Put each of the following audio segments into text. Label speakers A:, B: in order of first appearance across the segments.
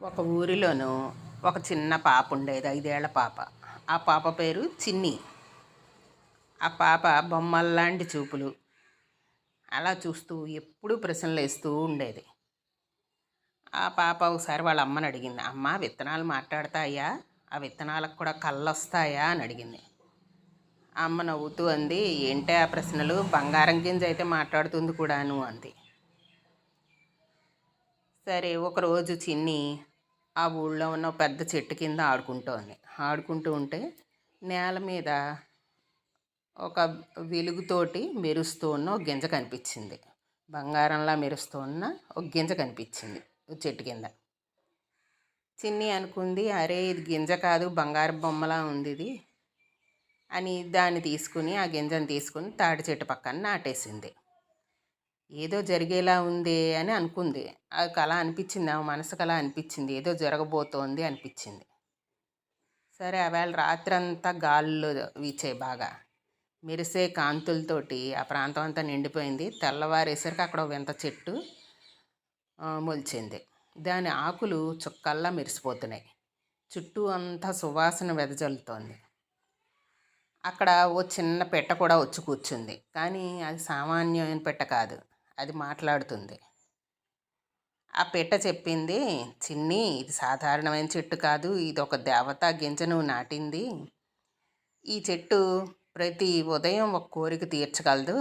A: ఒక ఊరిలోనూ ఒక చిన్న పాప ఉండేది, 5 ఏళ్ల పాప. ఆ పాప పేరు చిన్ని. ఆ పాప బొమ్మల్లాంటి చూపులు. అలా చూస్తూ ఎప్పుడూ ప్రశ్నలు వేస్తూ ఉండేది. ఆ పాప ఒకసారి వాళ్ళ అమ్మని అడిగింది, అమ్మ విత్తనాలు మాట్లాడతాయా? ఆ విత్తనాలకు కూడా కళ్ళు వస్తాయా అని అడిగింది. ఆ అమ్మ నవ్వుతూ అంది, ఏంటే ఆ ప్రశ్నలు, బంగారం గింజ అయితే మాట్లాడుతుంది కూడాను అంది. సరే, ఒకరోజు చిన్ని ఆ ఊళ్ళో ఉన్న పెద్ద చెట్టు కింద ఆడుకుంటూ ఉంటే నేల మీద ఒక వెలుగుతోటి మెరుస్తూ ఉన్న ఒక గింజ కనిపించింది. బంగారంలా మెరుస్తూ ఉన్న ఒక గింజ కనిపించింది చెట్టు కింద. చిన్ని అనుకుంది, అరే ఇది గింజ కాదు, బంగారు బొమ్మలా ఉంది ఇది అని ఆ గింజను తీసుకుని తాటి చెట్టు పక్కన నాటేసింది. ఏదో జరిగేలా ఉంది అని అనుకుంది. అది అలా అనిపించింది, ఆ మనసుకు అలా అనిపించింది, ఏదో జరగబోతోంది అనిపించింది. సరే, ఆవేళ రాత్రంతా గాలులు వీచాయి బాగా, మెరిసే కాంతులతోటి ఆ ప్రాంతం అంతా నిండిపోయింది. తెల్లవారేసరికి అక్కడ వింత చెట్టు మొలిచింది. దాని ఆకులు చుక్కల్లా మెరిసిపోతున్నాయి. చుట్టూ అంతా సువాసన వెదజల్లుతోంది. అక్కడ ఓ చిన్న పెట్ట కూడా వచ్చి కూర్చుంది. కానీ అది సామాన్యమైన పెట్ట కాదు, అది మాట్లాడుతుంది. ఆ పెట్ట చెప్పింది, చిన్ని ఇది సాధారణమైన చెట్టు కాదు, ఇది ఒక దేవతా గింజను నాటింది. ఈ చెట్టు ప్రతి ఉదయం ఒక కోరిక తీర్చగలదు,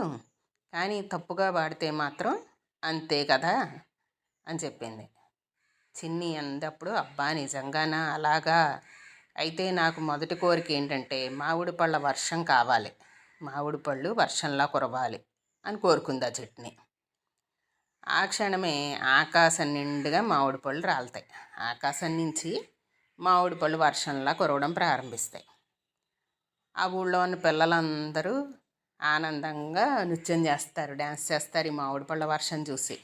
A: కానీ తప్పుగా వాడితే మాత్రం అంతే కదా అని చెప్పింది. చిన్ని అందప్పుడు, అబ్బా నిజంగానా, అలాగా, అయితే నాకు మొదటి కోరిక ఏంటంటే మామిడి పళ్ళ వర్షం కావాలి, మామిడి పళ్ళు వర్షంలా కురవాలి అని కోరుకుంది ఆ చెట్టుని. ఆ క్షణమే ఆకాశం నిండుగా మామిడి పళ్ళు రాలుతాయి. ఆకాశం నుంచి మామిడి పళ్ళు వర్షంలా కురవడం ప్రారంభిస్తాయి. ఆ ఊళ్ళో ఉన్న పిల్లలందరూ ఆనందంగా నృత్యం చేస్తారు, డ్యాన్స్ చేస్తారు ఈ మామిడి పళ్ళ వర్షం చూసి.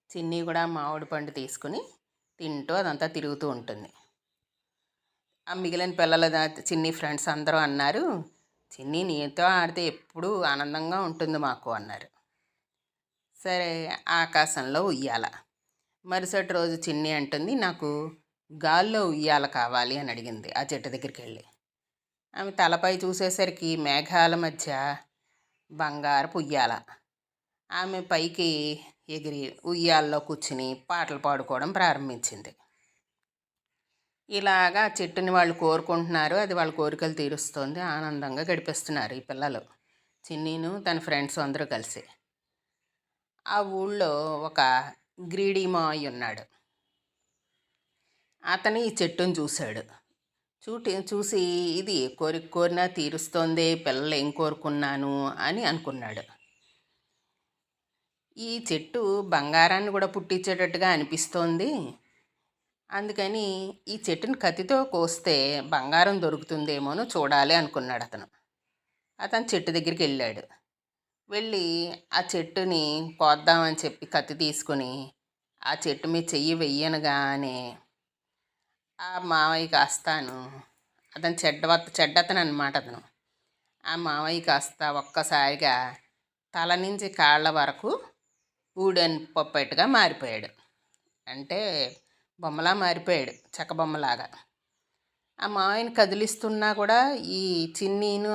A: చిన్ని కూడా మామిడి పండు తీసుకుని తింటూ అదంతా తిరుగుతూ ఉంటుంది. ఆ మిగిలిన పిల్లల చిన్ని ఫ్రెండ్స్ అందరూ అన్నారు, చిన్ని నీతో ఆడితే ఎప్పుడూ ఆనందంగా ఉంటుంది మాకు అన్నారు. సరే, ఆకాశంలో ఉయ్యాల. మరుసటి రోజు చిన్ని అంటుంది, నాకు గాల్లో ఉయ్యాల కావాలి అని అడిగింది ఆ చెట్టు దగ్గరికి వెళ్ళి. ఆమె తలపై చూసేసరికి మేఘాల మధ్య బంగారపు ఉయ్యాల. ఆమె పైకి ఎగిరి ఉయ్యాల్లో కూర్చుని పాటలు పాడుకోవడం ప్రారంభించింది. ఇలాగా చెట్టుని వాళ్ళు కోరుకుంటున్నారు, అది వాళ్ళ కోరికలు తీరుస్తోంది. ఆనందంగా గడిపేస్తున్నారు ఈ పిల్లలు, చిన్నీను తన ఫ్రెండ్స్ అందరూ కలిసి. ఆ ఊళ్ళో ఒక గ్రీడీ మాయ్ ఉన్నాడు. అతను ఈ చెట్టును చూశాడు. చూసి ఇది కోరిక కోరినా తీరుస్తోంది, పిల్లలు ఏం కోరుకున్నాను అని అనుకున్నాడు. ఈ చెట్టు బంగారాన్ని కూడా పుట్టించేటట్టుగా అనిపిస్తోంది, అందుకని ఈ చెట్టుని కత్తితో కోస్తే బంగారం దొరుకుతుందేమోనో చూడాలి అనుకున్నాడు అతను చెట్టు దగ్గరికి వెళ్ళి ఆ చెట్టుని కోద్దామని చెప్పి కత్తి తీసుకుని ఆ చెట్టు మీద చెయ్యి వెయ్యనగానే ఆ మావయ్య కాస్తాను, అతను చెడ్డతను అనమాట ఆ మావయ్య కాస్త ఒక్కసారిగా తల నుంచి కాళ్ళ వరకు ఊడని పప్పెట్టుగా మారిపోయాడు. అంటే బొమ్మలా మారిపోయాడు, చెక్క బొమ్మలాగా. ఆ మావయ్యని కదిలిస్తున్నా కూడా ఈ చిన్నీను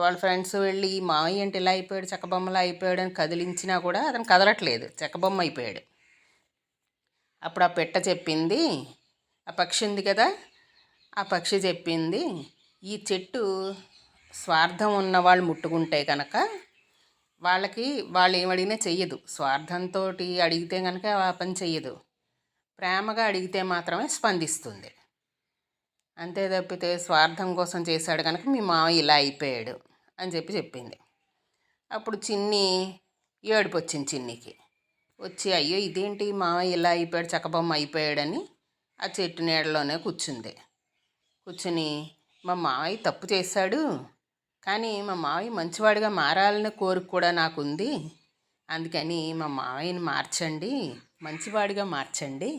A: వాళ్ళ ఫ్రెండ్స్ వెళ్ళి, ఈ మావయ్య అంటే ఇలా అయిపోయాడు, చెక్క బొమ్మలా అయిపోయాడు అని కదిలించినా కూడా అతను కదలట్లేదు, చెక్క బొమ్మ అయిపోయాడు. అప్పుడు ఆ పెట్ట చెప్పింది, ఆ పక్షి ఉంది కదా, ఆ పక్షి చెప్పింది, ఈ చెట్టు స్వార్థం ఉన్న వాళ్ళు ముట్టుకుంటే కనుక వాళ్ళు ఏమడిగినా చెయ్యదు, స్వార్థంతో అడిగితే కనుక ఆ పని చెయ్యదు, ప్రేమగా అడిగితే మాత్రమే స్పందిస్తుంది. అంతే తప్పితే స్వార్థం కోసం చేశాడు కనుక మీ మావయ్య ఇలా అయిపోయాడు అని చెప్పింది. అప్పుడు చిన్ని ఏడుపు వచ్చింది చిన్నికి. వచ్చి, అయ్యో ఇదేంటి మావయ్య ఇలా అయిపోయాడు, చక్కబొమ్మ అయిపోయాడని ఆ చెట్టు నీడలోనే కూర్చుని మా మావయ్య తప్పు చేశాడు, కానీ మా మావయ్య మంచివాడిగా మారాలనే కోరిక కూడా నాకుంది, అందుకని మా మావయ్యని మార్చండి, మంచివాడిగా మార్చండి,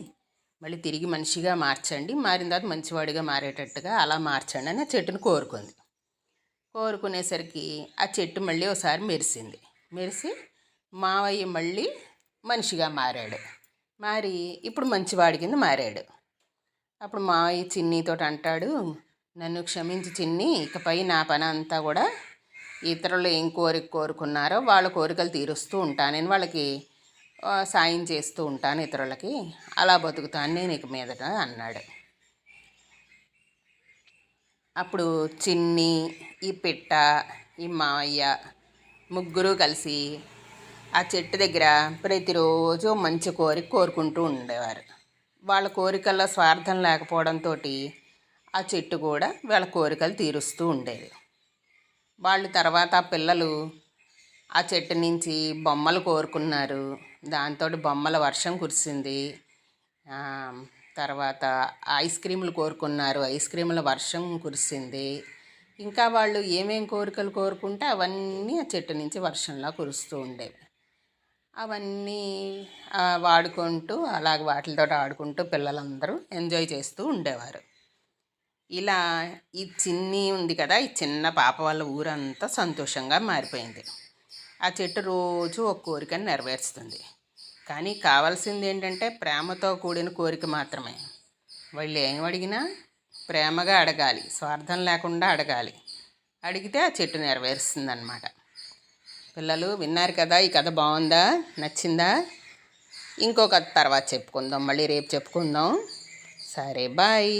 A: మళ్ళీ తిరిగి మనిషిగా మార్చండి, మారిన తర్వాత మంచివాడిగా మారేటట్టుగా అలా మార్చండి అని ఆ చెట్టును కోరుకునేసరికి ఆ చెట్టు మళ్ళీ ఒకసారి మెరిసి మావయ్య మళ్ళీ మనిషిగా మారాడు. మారి ఇప్పుడు మంచివాడి కింద మారాడు. అప్పుడు మావయ్య చిన్నీతో అంటాడు, నన్ను క్షమించి చిన్ని, ఇకపై నా పని అంతా కూడా ఇతరులు ఏం కోరిక కోరుకున్నారో వాళ్ళ కోరికలు తీరుస్తూ ఉంటాను. నేను వాళ్ళకి సాయం చేస్తూ ఉంటాను ఇతరులకి, అలా బతుకుతాను నేను ఇక మీదట అన్నాడు. అప్పుడు చిన్ని, ఈ పిట్ట, ఈ మావయ్య ముగ్గురు కలిసి ఆ చెట్టు దగ్గర ప్రతిరోజు మంచి కోరిక కోరుకుంటూ ఉండేవారు. వాళ్ళ కోరికల్లో స్వార్థం లేకపోవడంతో ఆ చెట్టు కూడా వాళ్ళ కోరికలు తీరుస్తూ ఉండేది. వాళ్ళు తర్వాత పిల్లలు ఆ చెట్టు నుంచి బొమ్మలు కోరుకున్నారు. దాంతో బొమ్మల వర్షం కురిసింది. తర్వాత ఐస్ క్రీములు కోరుకున్నారు, ఐస్ క్రీముల వర్షం కురిసింది. ఇంకా వాళ్ళు ఏమేం కోరికలు కోరుకుంటే అవన్నీ ఆ చెట్టు నుంచి వర్షంలా కురుస్తూ ఉండేవి. అవన్నీ వాడుకుంటూ అలాగ వాటితో ఆడుకుంటూ పిల్లలందరూ ఎంజాయ్ చేస్తూ ఉండేవారు. ఇలా ఈ చిన్ని ఉంది కదా, ఈ చిన్న పాప వాళ్ళ ఊరంతా సంతోషంగా మారిపోయింది. ఆ చెట్టు రోజు ఒక కోరికను నెరవేరుస్తుంది. కానీ కావాల్సింది ఏంటంటే ప్రేమతో కూడిన కోరిక మాత్రమే. వాళ్ళు ఏం అడిగినా ప్రేమగా అడగాలి, స్వార్థం లేకుండా అడగాలి. అడిగితే ఆ చెట్టు నెరవేరుస్తుంది అన్నమాట. పిల్లలు విన్నారు కదా, ఈ కథ బాగుందా, నచ్చిందా? ఇంకో కథ తర్వాత చెప్పుకుందాం, మళ్ళీ రేపు చెప్పుకుందాం. సరే, బాయ్.